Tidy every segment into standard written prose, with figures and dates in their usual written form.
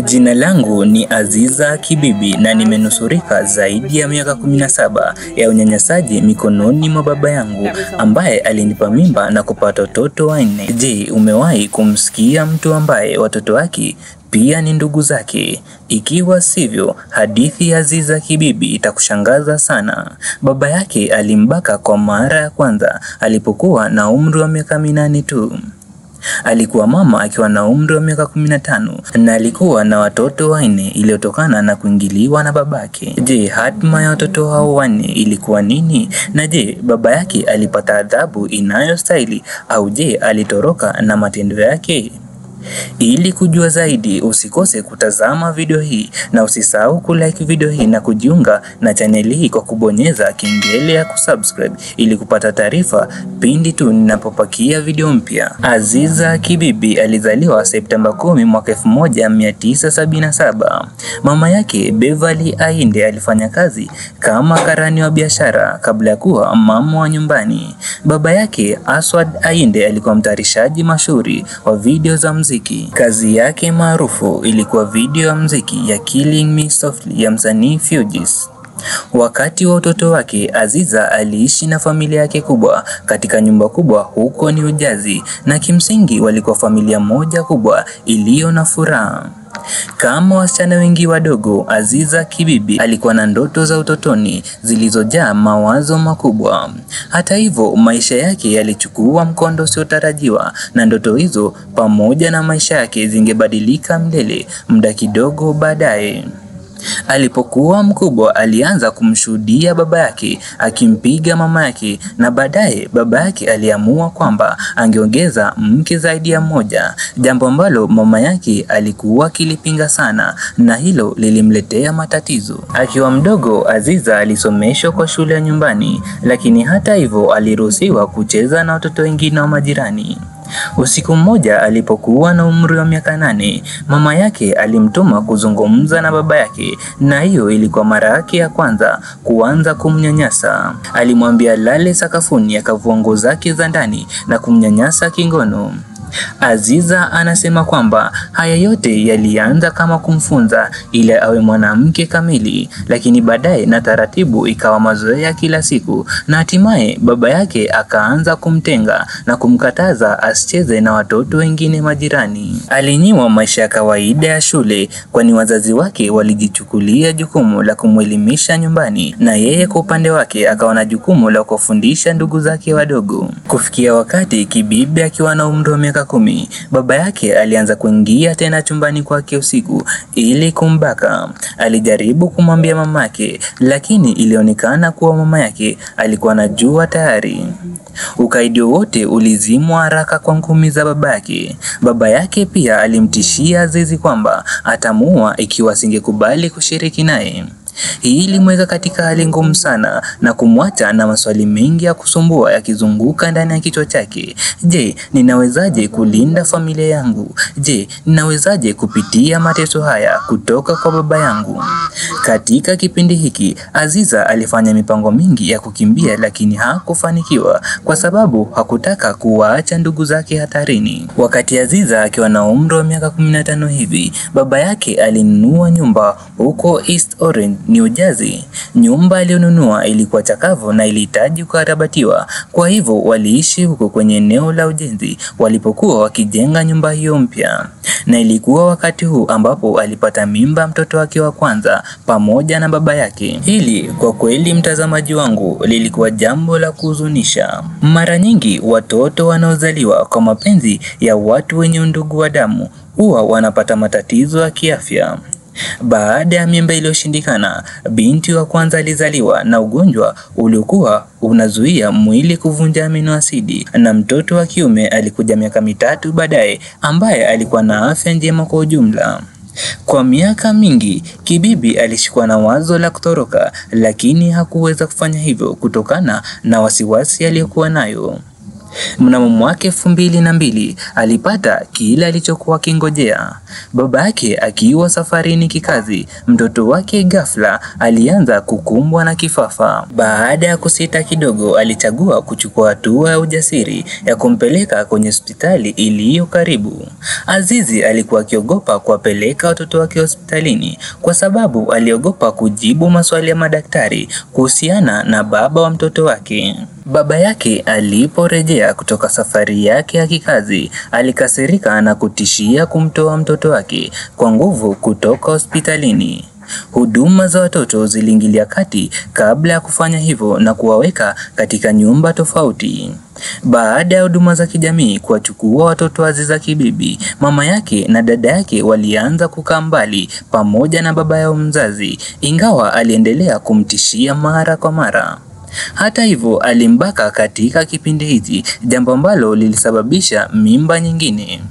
Jina langu ni Aziza Kibibi na nimenusurika zaidi ya miaka 17 ya unyanyasaji mikononi mwa baba yangu ambaye alinipa mimba na kupata watoto 4. Je, umewahi kumsikia mtu ambaye watoto wake pia ni ndugu zake? Ikiwa sivyo, hadithi ya Aziza Kibibi itakushangaza sana. Baba yake alimbaka kwa mara ya kwanza alipokuwa na umri wa miaka 8 tu. Alikuwa mama akiwa na umri wa miaka 15 na alikuwa na watoto 4 iliyotokana na kuingiliwa na babake. Je, hatima ya watoto hao 4 ilikuwa nini? Na je, baba yake alipata adhabu inayostahili au je, alitoroka na matendo yake? Ili kujua zaidi, usikose kutazama video hii na usisahau kulike video hii na kujiunga na channel hii kwa kubonyeza kengele ya kusubscribe ili kupata taarifa pindi tu ninapopakia video mpya. Aziza Kibibi alizaliwa Septemba 10 mwaka 1977. Mama yake Beverly Ainde alifanya kazi kama karani wa biashara kabla ya kuwa mama wa nyumbani. Baba yake Aswad Ainde alikuwa mtayarishaji mashuhuri wa video za muziki. Kazi yake maarufu ilikuwa video ya muziki ya Killing Me Softly ya msanii Fugees. Wakati wa utoto wake, Aziza aliishi na familia yake kubwa katika nyumba kubwa huko New Jersey, na kimsingi walikuwa familia moja kubwa iliyo na furaha. Kama wasichana wengi wadogo, Aziza Kibibi alikuwa na ndoto za utotoni zilizojaa mawazo makubwa. Hata hivyo, maisha yake yalichukua mkondo usiotarajiwa na ndoto hizo pamoja na maisha yake zingebadilika milele muda kidogo baadaye. Alipokuwa mkubwa, alianza kumshuhudia baba yake akimpiga mama yake, na baadaye baba yake aliamua kwamba angeongeza mke zaidi ya mmoja, jambo ambalo mama yake alikuwa akilipinga sana, na hilo lilimletea matatizo. Akiwa mdogo, Aziza alisomeshwa kwa shule ya nyumbani, lakini hata hivyo aliruhusiwa kucheza na watoto wengine wa majirani. Usiku mmoja alipokuwa na umri wa miaka 8, mama yake alimtuma kuzungumza na baba yake, na hiyo ilikuwa mara yake ya kwanza kuanza kumnyanyasa. Alimwambia lale sakafuni, akavua nguo zake za ndani na kumnyanyasa kingono. Aziza anasema kwamba haya yote yalianza kama kumfunza ili awe mwanamke kamili, lakini baadaye na taratibu ikawa mazoea kila siku, na hatimaye baba yake akaanza kumtenga na kumkataza asicheze na watoto wengine majirani. Alinyimwa maisha ya kawaida ya shule, kwani wazazi wake walijichukulia jukumu la kumwelimisha nyumbani, na yeye kwa upande wake akawa na jukumu la kufundisha ndugu zake wadogo. Kufikia wakati Kibibi akiwa na umri wa miaka 10, baba yake alianza kuingia tena chumbani kwake usiku ili kumbaka. Alijaribu kumwambia mamake, lakini ilionekana kuwa mama yake alikuwa anajua tayari. Ukaidi wote ulizimwa haraka kwa ngumi za baba yake. Baba yake pia alimtishia Azizi kwamba atamuua ikiwa asingekubali kushiriki naye. Hii ilimweka katika hali ngumu sana na kumwacha na maswali mengi ya kusumbua yakizunguka ndani ya kichwa chake. Je, ninawezaje kulinda familia yangu? Je, ninawezaje kupitia mateso haya kutoka kwa baba yangu? Katika kipindi hiki, Aziza alifanya mipango mingi ya kukimbia, lakini hakufanikiwa kwa sababu hakutaka kuwaacha ndugu zake hatarini. Wakati Aziza akiwa na umri wa miaka 15 hivi, baba yake alinunua nyumba huko East Orange, New Jersey. Nyumba aliyonunua ilikuwa chakavu na ilihitaji kukarabatiwa, kwa hivyo waliishi huko kwenye eneo la ujenzi walipokuwa wakijenga nyumba hiyo mpya. Na ilikuwa wakati huu ambapo alipata mimba mtoto wake wa kwanza pamoja na baba yake. Hili kwa kweli, mtazamaji wangu, lilikuwa jambo la kuhuzunisha. Mara nyingi watoto wanaozaliwa kwa mapenzi ya watu wenye undugu wa damu huwa wanapata matatizo ya kiafya. Baada ya mimba iliyoshindikana, binti wa kwanza alizaliwa na ugonjwa uliokuwa unazuia mwili kuvunja amino asidi, na mtoto wa kiume alikuja miaka 3 baadaye ambaye alikuwa na afya njema kwa ujumla. Kwa miaka mingi, Kibibi alishikwa na wazo la kutoroka, lakini hakuweza kufanya hivyo kutokana na wasiwasi aliyokuwa nayo. Mnamo mwaka 2002 alipata kile alichokuwa kingojea. Baba yake akiwa safarini kikazi, mtoto wake ghafla alianza kukumbwa na kifafa. Baada ya kusita kidogo, alichagua kuchukua hatua ya ujasiri ya kumpeleka kwenye hospitali iliyo karibu. Azizi alikuwa akiogopa kuwapeleka watoto wake hospitalini kwa sababu aliogopa kujibu maswali ya madaktari kuhusiana na baba wa mtoto wake. Baba yake aliporejea kutoka safari yake ya kikazi, alikasirika na kutishia kumtoa mtoto wake kwa nguvu kutoka hospitalini. Huduma za watoto ziliingilia kati kabla ya kufanya hivyo na kuwaweka katika nyumba tofauti. Baada ya huduma za kijamii kuwachukua watoto wa Aziza Kibibi, mama yake na dada yake walianza kukaa mbali pamoja na baba yao mzazi, ingawa aliendelea kumtishia mara kwa mara. Hata hivyo alimbaka katika kipindi hiki, jambo ambalo lilisababisha mimba nyingine.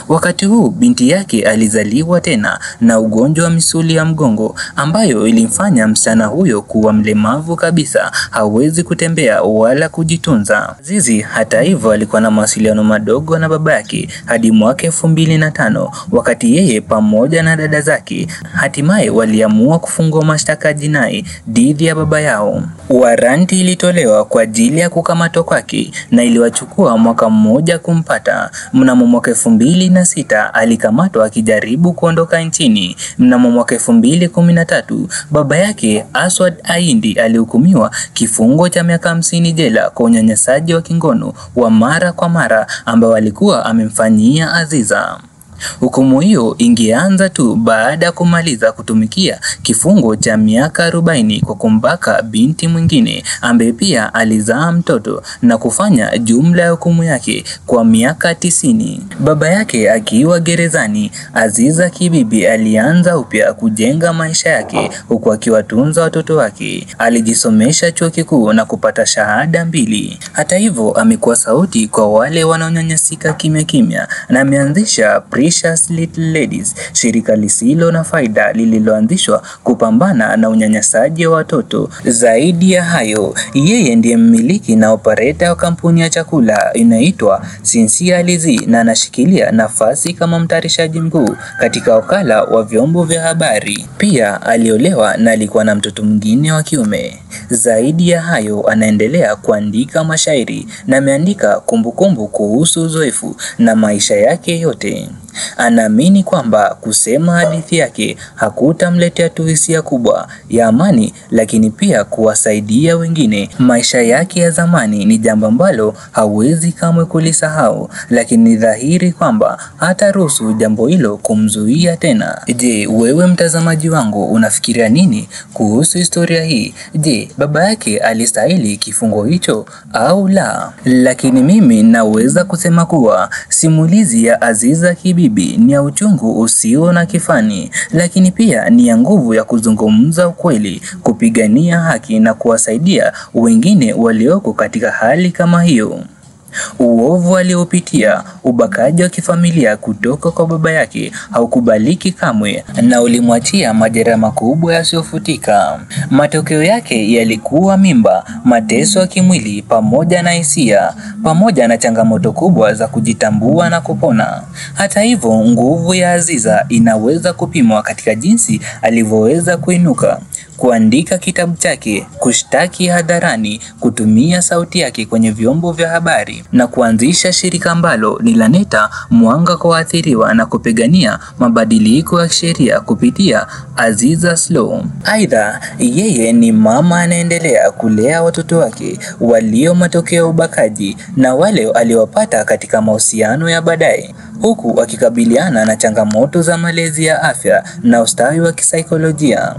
Wakati huu binti yake alizaliwa tena na ugonjwa wa misuli ya mgongo ambayo ilimfanya msichana huyo kuwa mlemavu kabisa, hawezi kutembea wala kujitunza. Azizi hata hivyo alikuwa na mawasiliano madogo na baba yake hadi mwaka 2005, wakati yeye pamoja na dada zake hatimaye waliamua kufungua mashtaka jinai dhidi ya baba yao. Waranti ilitolewa kwa ajili ya kukamatwa kwake na iliwachukua mwaka mmoja kumpata. Mnamo mwaka 2006 alikamatwa akijaribu kuondoka nchini. Mnamo mwaka 2013 baba yake Aswad Aindi alihukumiwa kifungo cha miaka 50 jela kwa unyanyasaji wa kingono wa mara kwa mara ambao alikuwa amemfanyia Aziza. Hukumu hiyo ingeanza tu baada ya kumaliza kutumikia kifungo cha miaka 40 kwa kumbaka binti mwingine ambaye pia alizaa mtoto na kufanya jumla ya hukumu yake kwa miaka 90. Baba yake akiwa gerezani, Aziza Kibibi alianza upya kujenga maisha yake huku akiwatunza watoto wake. Alijisomesha chuo kikuu na kupata shahada 2. Hata hivyo amekuwa sauti kwa wale wanaonyanyasika kimya kimya na ameanzisha Precious Little Ladies, shirika lisilo na faida lililoanzishwa kupambana na unyanyasaji wa watoto. Zaidi ya hayo, yeye ndiye mmiliki na operator wa kampuni ya chakula inaitwa Sincerely na anashikilia nafasi kama mtayarishaji mkuu katika wakala wa vyombo vya habari. Pia aliolewa na alikuwa na mtoto mwingine wa kiume. Zaidi ya hayo, anaendelea kuandika mashairi na ameandika kumbukumbu kuhusu uzoefu na maisha yake yote. Anaamini kwamba kusema hadithi yake hakutamletea tu hisia kubwa ya amani, lakini pia kuwasaidia wengine. Maisha yake ya zamani ni jambo ambalo hawezi kamwe kulisahau, lakini ni dhahiri kwamba hataruhusu jambo hilo kumzuia tena. Je, wewe mtazamaji wangu unafikiria nini kuhusu historia hii? Je, baba yake alistahili kifungo hicho au la? Lakini mimi naweza kusema kuwa simulizi ya Aziza Kibibi ni ya uchungu usio na kifani, lakini pia ni ya nguvu ya kuzungumza ukweli, kupigania haki na kuwasaidia wengine walioko katika hali kama hiyo. Uovu aliopitia, ubakaji wa kifamilia kutoka kwa baba yake haukubaliki kamwe na ulimwachia majeraha makubwa yasiyofutika. Matokeo yake yalikuwa mimba, mateso ya kimwili pamoja na hisia, pamoja na changamoto kubwa za kujitambua na kupona. Hata hivyo, nguvu ya Aziza inaweza kupimwa katika jinsi alivyoweza kuinuka, kuandika kitabu chake, kushtaki hadharani, kutumia sauti yake kwenye vyombo vya habari na kuanzisha shirika ambalo linaleta mwanga kwa waathiriwa na kupigania mabadiliko ya sheria kupitia Aziza's Law. Aidha, yeye ni mama anaendelea kulea watoto wake walio matokeo ya ubakaji na wale aliowapata katika mahusiano ya baadaye, huku akikabiliana na changamoto za malezi ya afya na ustawi wa kisaikolojia.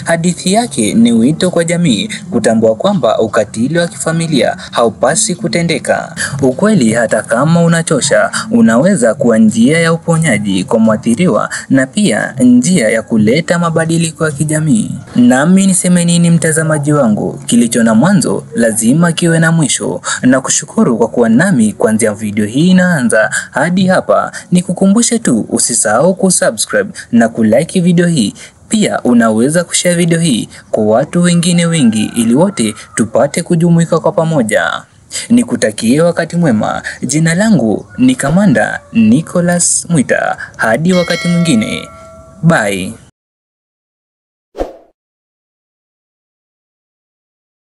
Hadithi yake ni wito kwa jamii kutambua kwamba ukatili wa kifamilia haupasi kutendeka. Ukweli hata kama unachosha, unaweza kuwa njia ya uponyaji kwa mwathiriwa na pia njia ya kuleta mabadiliko ya kijamii. Nami niseme nini mtazamaji wangu? Kilicho na mwanzo lazima kiwe na mwisho. Na kushukuru kwa kuwa nami kuanzia video hii inaanza hadi hapa. Nikukumbushe tu usisahau kusubscribe na kulike video hii. Pia unaweza kushare video hii kwa watu wengine wengi ili wote tupate kujumuika kwa pamoja. Nikutakie wakati mwema. Jina langu ni Kamanda Nicholas Mwita. Hadi wakati mwingine. Bye.